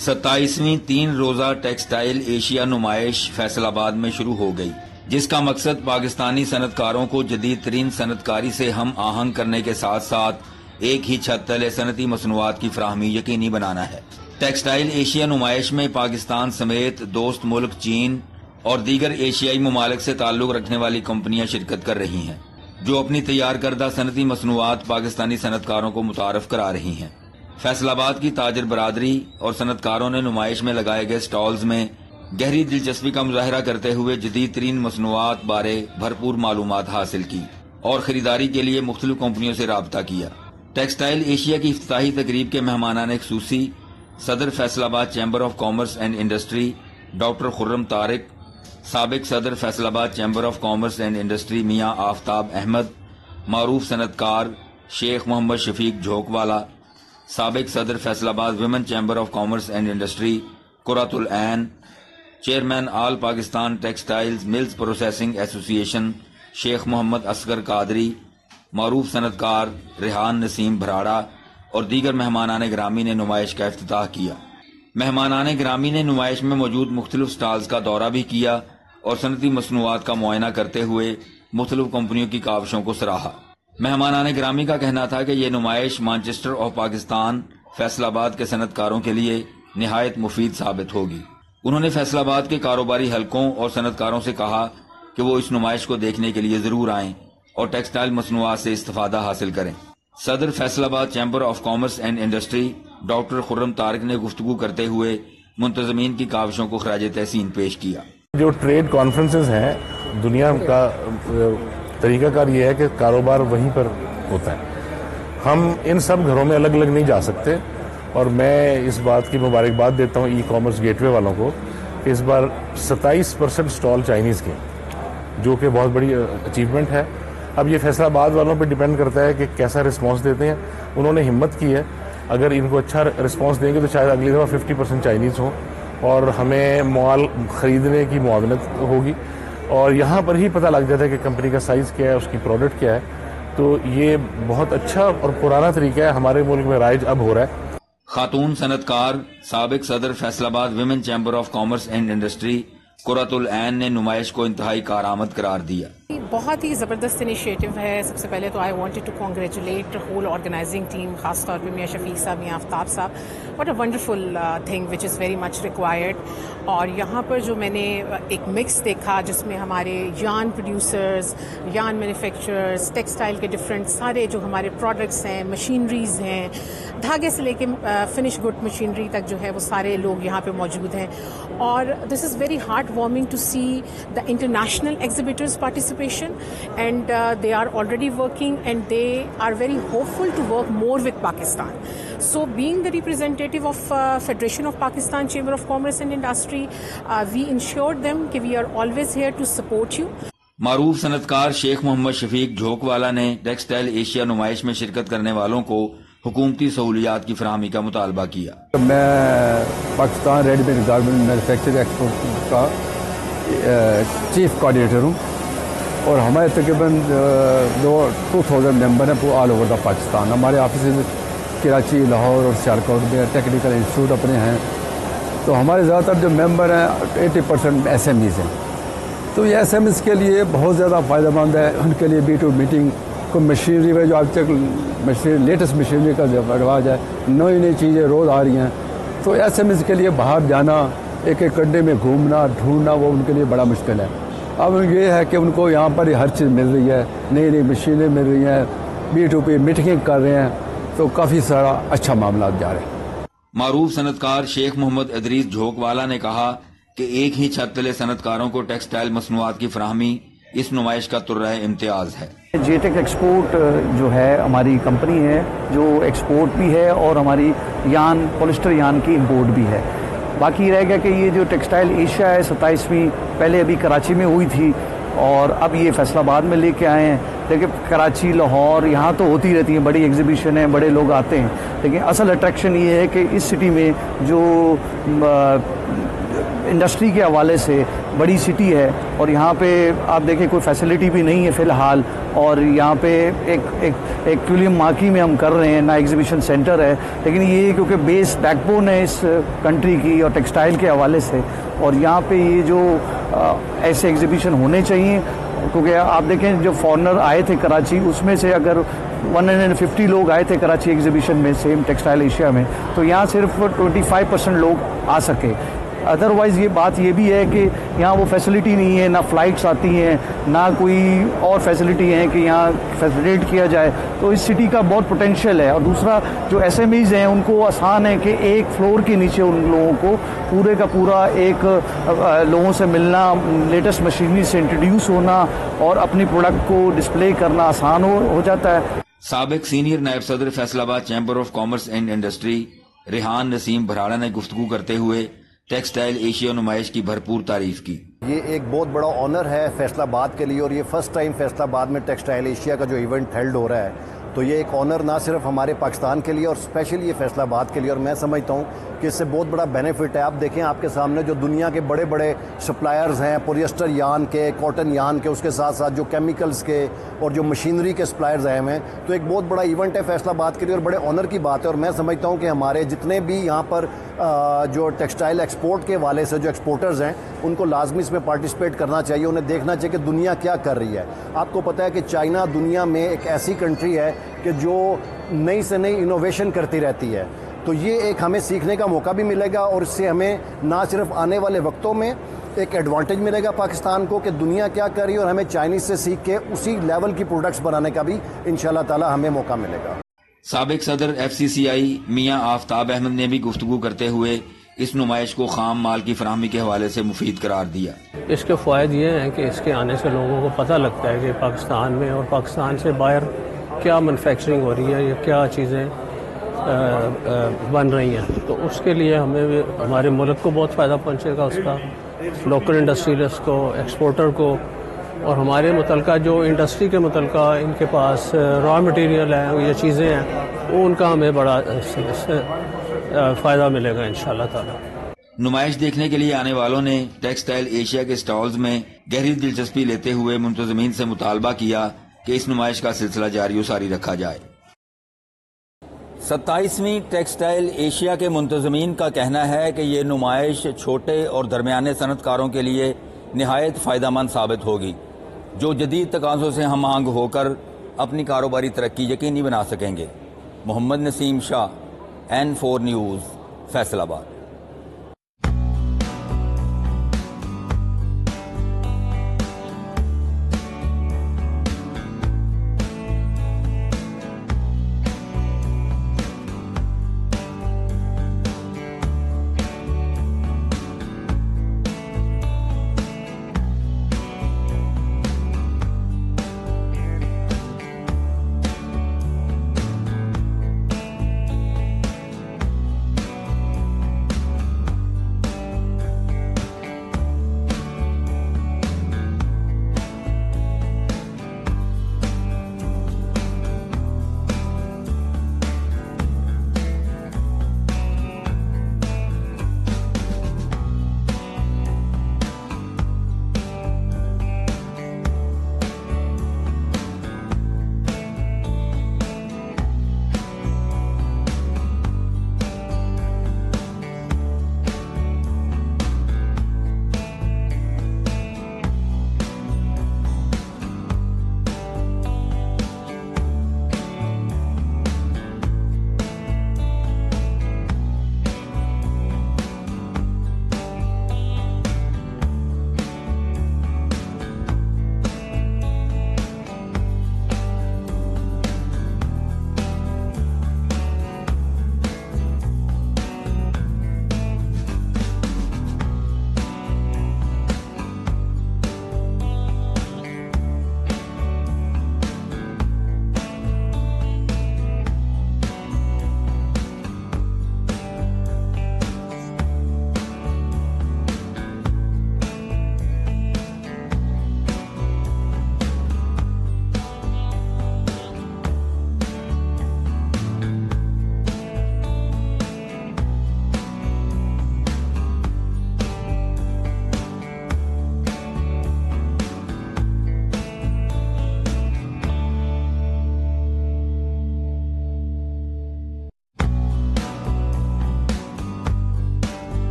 ستائیسویں 3 روزہ textile Asia نمائش فیصل آباد میں شروع ہو گئی، جس کا مقصد پاکستانی صنعت کاروں کو جدید ترین صنعت کاری سے ہم آہنگ کرنے کے ساتھ ساتھ ایک ہی چھت تلے صنعتی مصنوعات کی فراہمی یقینی بنانا ہے۔ ٹیکسٹائل ایشیا نمائش میں پاکستان سمیت دوست ملک چین اور دیگر ایشیائی ممالک سے تعلق رکھنے والی کمپنیاں شرکت کر رہی ہیں، جو اپنی تیار کردہ صنعتی مصنوعات پاکستانی صنعت کاروں کو متعارف کرا رہی ہیں۔ فیصل آباد کی تاجر برادری اور صنعت کاروں نے نمائش میں لگائے گئے سٹالز میں گہری دلچسپی کا مظاہرہ کرتے ہوئے جدید ترین مصنوعات بارے بھرپور معلومات حاصل کی اور خریداری کے لیے مختلف کمپنیوں سے رابطہ کیا۔ ٹیکسٹائل ایشیا کی افتتاحی تقریب کے مہمانان خصوصی صدر Faisalabad chamber of commerce and industry doctor Khurram Tariq, سابق صدر Faisalabad chamber of commerce and industry Mian Aftab Ahmad, معروف صنعت کار شیخ محمد شفیق جھوک والا، سابق صدر Faisalabad women chamber of commerce and industry Quratulain, chairman all Pakistan textiles mills processing association شیخ محمد اصغر قادری، معروف صنعت کار ریحان نسیم بھراڑا اور دیگر مہمانان گرامی نے نمائش کا افتتاح کیا۔ مہمانان گرامی نے نمائش میں موجود مختلف سٹالز کا دورہ بھی کیا اور صنعتی مصنوعات کا معائنہ کرتے ہوئے مختلف کمپنیوں کی کاوشوں کو سراہا۔ مہمانان گرامی کا کہنا تھا کہ یہ نمائش مانچسٹر آف پاکستان فیصل آباد کے صنعت کاروں کے لیے نہایت مفید ثابت ہوگی۔ انہوں نے فیصل آباد کے کاروباری حلقوں اور صنعت کاروں سے کہا کہ وہ اس نمائش کو دیکھنے کے لیے ضرور آئیں اور ٹیکسٹائل مصنوعات سے استفادہ حاصل کریں۔ صدر Faisalabad chamber of commerce and industry doctor Khurram Tariq نے گفتگو کرتے ہوئے منتظمین کی کاوشوں کو خراج تحسین پیش کیا۔ جو ٹریڈ کانفرنسز ہیں، دنیا کا طریقہ کار یہ ہے کہ کاروبار وہیں پر ہوتا ہے، ہم ان سب گھروں میں الگ الگ نہیں جا سکتے، اور میں اس بات کی مبارکباد دیتا ہوں ای کامرس گیٹ وے والوں کو کہ اس بار 27% سٹال چائنیز کے، جو کہ بہت بڑی اچیومنٹ ہے۔ اب یہ فیصل آباد والوں پہ ڈیپینڈ کرتا ہے کہ کیسا رسپانس دیتے ہیں۔ انہوں نے ہمت کی ہے، اگر ان کو اچھا رسپانس دیں گے تو شاید اگلی دفعہ 50% چائنیز ہوں اور ہمیں مال خریدنے کی معاونت ہوگی، اور یہاں پر ہی پتہ لگ جاتا ہے کہ کمپنی کا سائز کیا ہے، اس کی پروڈکٹ کیا ہے۔ تو یہ بہت اچھا اور پرانا طریقہ ہے، ہمارے ملک میں رائج اب ہو رہا ہے۔ خاتون صنعت کار سابق صدر Faisalabad women chamber of commerce and industry Quratulain نے نمائش کو انتہائی کارآمد قرار دیا۔ بہت ہی زبردست انیشیٹو ہے۔ سب سے پہلے تو I wanted to congratulate whole organizing team, خاص طور پہ Mian Shafiq Sahib, Mian Aftab Sahib. What a wonderful thing which is very much required. اور یہاں پر جو میں نے ایک مکس دیکھا جس میں ہمارے یارن پروڈیوسرز، یارن مینوفیکچررز، ٹیکسٹائل کے ڈفرینٹ سارے جو ہمارے پروڈکٹس ہیں، مشینریز ہیں، دھاگے سے لے کے فنش گڈ مشینری تک جو ہے وہ سارے لوگ یہاں پہ موجود ہیں۔ اور this is very heart warming to see the international exhibitors participation, and they are already working and they are very hopeful to work more with Pakistan. So being the representative of Federation of Pakistan Chamber of Commerce and Industry, we ensured them that we are always here to support you. معروف صنعت کار شیخ محمد شفیق جھوک والا نے textile Asia نمائش میں شرکت کرنے والوں کو حکومتی سہولیات کی فراہمی کا مطالبہ کیا۔ میں Pakistan ready made garment manufacturing export کا چیف کوآرڈینیٹر ہوں، اور ہمارے تقریباً 2000 ممبر ہیں آل اوور دا پاکستان۔ ہمارے آفیسز کراچی، لاہور اور سیالکوٹ میں ٹیکنیکل انسٹیٹیوٹ اپنے ہیں، تو ہمارے زیادہ تر جو ممبر ہیں 80% ایس ایم ایز ہیں۔ تو یہ ایس ایم ایز کے لیے بہت زیادہ فائدہ مند ہے، ان کے لیے B2 میٹنگ کو مشینری میں جو آج تک لیٹسٹ مشینری کا رواج ہے، نئی نئی چیزیں روز آ رہی ہیں، تو ایس ایم ایز کے لیے باہر جانا، ایک ایک گڈھے میں گھومنا ڈھونڈنا وہ ان کے لیے بڑا مشکل ہے۔ اب یہ ہے کہ ان کو یہاں پر ہر چیز مل رہی ہے، نئی نئی مشینیں مل رہی ہیں، B2B میٹنگ کر رہے ہیں، تو کافی سارا اچھا معاملات جا رہے ہیں۔ معروف صنعت کار شیخ محمد ادریس جھوک والا نے کہا کہ ایک ہی چھت تلے صنعت کاروں کو ٹیکسٹائل مصنوعات کی فراہمی اس نمائش کا ترہ امتیاز ہے۔ جے ٹیک ایکسپورٹ جو ہے ہماری کمپنی ہے جو ایکسپورٹ بھی ہے اور ہماری یان پولیسٹر یان کی امپورٹ بھی ہے۔ باقی رہ گیا کہ یہ جو ٹیکسٹائل ایشیا ہے 27ویں پہلے ابھی کراچی میں ہوئی تھی اور اب یہ فیصل آباد میں لے کے آئے ہیں۔ دیکھیں کراچی، لاہور یہاں تو ہوتی رہتی ہیں، بڑی ایگزیبیشن ہیں، بڑے لوگ آتے ہیں، لیکن اصل اٹریکشن یہ ہے کہ اس سٹی میں جو انڈسٹری کے حوالے سے بڑی سٹی ہے اور یہاں پہ آپ دیکھیں کوئی فیسلٹی بھی نہیں ہے فی الحال, اور یہاں پہ ایک ٹولیم مارکی میں ہم کر رہے ہیں, نہ ایگزیبیشن سینٹر ہے, لیکن یہ کیونکہ بیس بیک بون ہے اس کنٹری کی اور ٹیکسٹائل کے حوالے سے, اور یہاں پہ یہ جو ایسے ایگزیبیشن ہونے چاہیے, کیونکہ آپ دیکھیں جو فارنر آئے تھے کراچی اس میں سے اگر 150 لوگ آئے تھے کراچی ایگزیبیشن میں سیم ٹیکسٹائل ایشیا میں, تو یہاں صرف 25% لوگ آ سکے. ادروائز یہ بات یہ بھی ہے کہ یہاں وہ فیسلٹی نہیں ہے, نہ فلائٹس آتی ہیں, نہ کوئی اور فیسلٹی ہے کہ یہاں فیسلیٹ کیا جائے. تو اس سٹی کا بہت پوٹینشیل ہے. اور دوسرا جو ایس ایم ایز ہیں ان کو آسان ہے کہ ایک فلور کے نیچے ان لوگوں کو پورے کا پورا ایک لوگوں سے ملنا, لیٹسٹ مشینری سے انٹروڈیوس ہونا اور اپنی پروڈکٹ کو ڈسپلے کرنا آسان ہو جاتا ہے. سابق سینئر نائب صدر Faisalabad chamber of commerce and industry Rehan Naseem Bharara نے گفتگو کرتے ہوئے ٹیکسٹائل ایشیا نمائش کی بھرپور تعریف کی. یہ ایک بہت بڑا آنر ہے فیصل آباد کے لیے, اور یہ فرسٹ ٹائم فیصل آباد میں ٹیکسٹائل ایشیا کا جو ایونٹ ہیلڈ ہو رہا ہے, تو یہ ایک آنر نہ صرف ہمارے پاکستان کے لیے اور اسپیشلی یہ فیصل آباد کے لیے, اور میں سمجھتا ہوں کہ اس سے بہت بڑا بینیفٹ ہے. آپ دیکھیں آپ کے سامنے جو دنیا کے بڑے بڑے سپلائرز ہیں پولیسٹر یان کے, کاٹن یان کے, اس کے ساتھ ساتھ جو کیمیکلز کے اور جو مشینری کے سپلائرز آئے ہیں, تو ایک بہت بڑا ایونٹ ہے فیصل آباد کے لیے اور بڑے آنر کی بات ہے. اور میں سمجھتا ہوں کہ ہمارے جتنے بھی یہاں پر جو ٹیکسٹائل ایکسپورٹ کے حوالے سے جو ایکسپورٹرز ہیں ان کو لازمی اس میں پارٹیسپیٹ کرنا چاہیے, انہیں دیکھنا چاہیے کہ دنیا کیا کر رہی ہے. آپ کو پتہ ہے کہ چائنا دنیا میں ایک ایسی کنٹری ہے کہ جو نئی سے نئی انوویشن کرتی رہتی ہے, تو یہ ایک ہمیں سیکھنے کا موقع بھی ملے گا, اور اس سے ہمیں نہ صرف آنے والے وقتوں میں ایک ایڈوانٹیج ملے گا پاکستان کو کہ دنیا کیا کر رہی ہے, اور ہمیں چائنیز سے سیکھ کے اسی لیول کی پروڈکٹس بنانے کا بھی انشاءاللہ تعالی ہمیں موقع ملے گا. سابق صدر ایف سی سی آئی میاں آفتاب احمد نے بھی گفتگو کرتے ہوئے اس نمائش کو خام مال کی فراہمی کے حوالے سے مفید قرار دیا. اس کے فوائد یہ ہیں کہ اس کے آنے سے لوگوں کو پتہ لگتا ہے کہ پاکستان میں اور پاکستان سے باہر کیا مینوفیکچرنگ ہو رہی ہے یا کیا چیزیں بن رہی ہیں, تو اس کے لیے ہمیں ہمارے ملک کو بہت فائدہ پہنچے گا, اس کا لوکل انڈسٹریلسٹ کو, ایکسپورٹر کو, اور ہمارے متعلقہ جو انڈسٹری کے متعلقہ ان کے پاس را مٹیریل ہے یا چیزیں ہیں, وہ ان کا ہمیں بڑا فائدہ ملے گا انشاءاللہ تعالی. نمائش دیکھنے کے لیے آنے والوں نے ٹیکسٹائل ایشیا کے سٹالز میں گہری دلچسپی لیتے ہوئے منتظمین سے مطالبہ کیا کہ اس نمائش کا سلسلہ جاری و ساری رکھا جائے. 27ویں ٹیکسٹائل ایشیا کے منتظمین کا کہنا ہے کہ یہ نمائش چھوٹے اور درمیانے صنعت کاروں کے لیے نہایت فائدہ مند ثابت ہوگی, جو جدید تقاضوں سے ہم آہنگ ہو کر اپنی کاروباری ترقی یقینی بنا سکیں گے. محمد نسیم شاہ, N4 نیوز, فیصل آباد.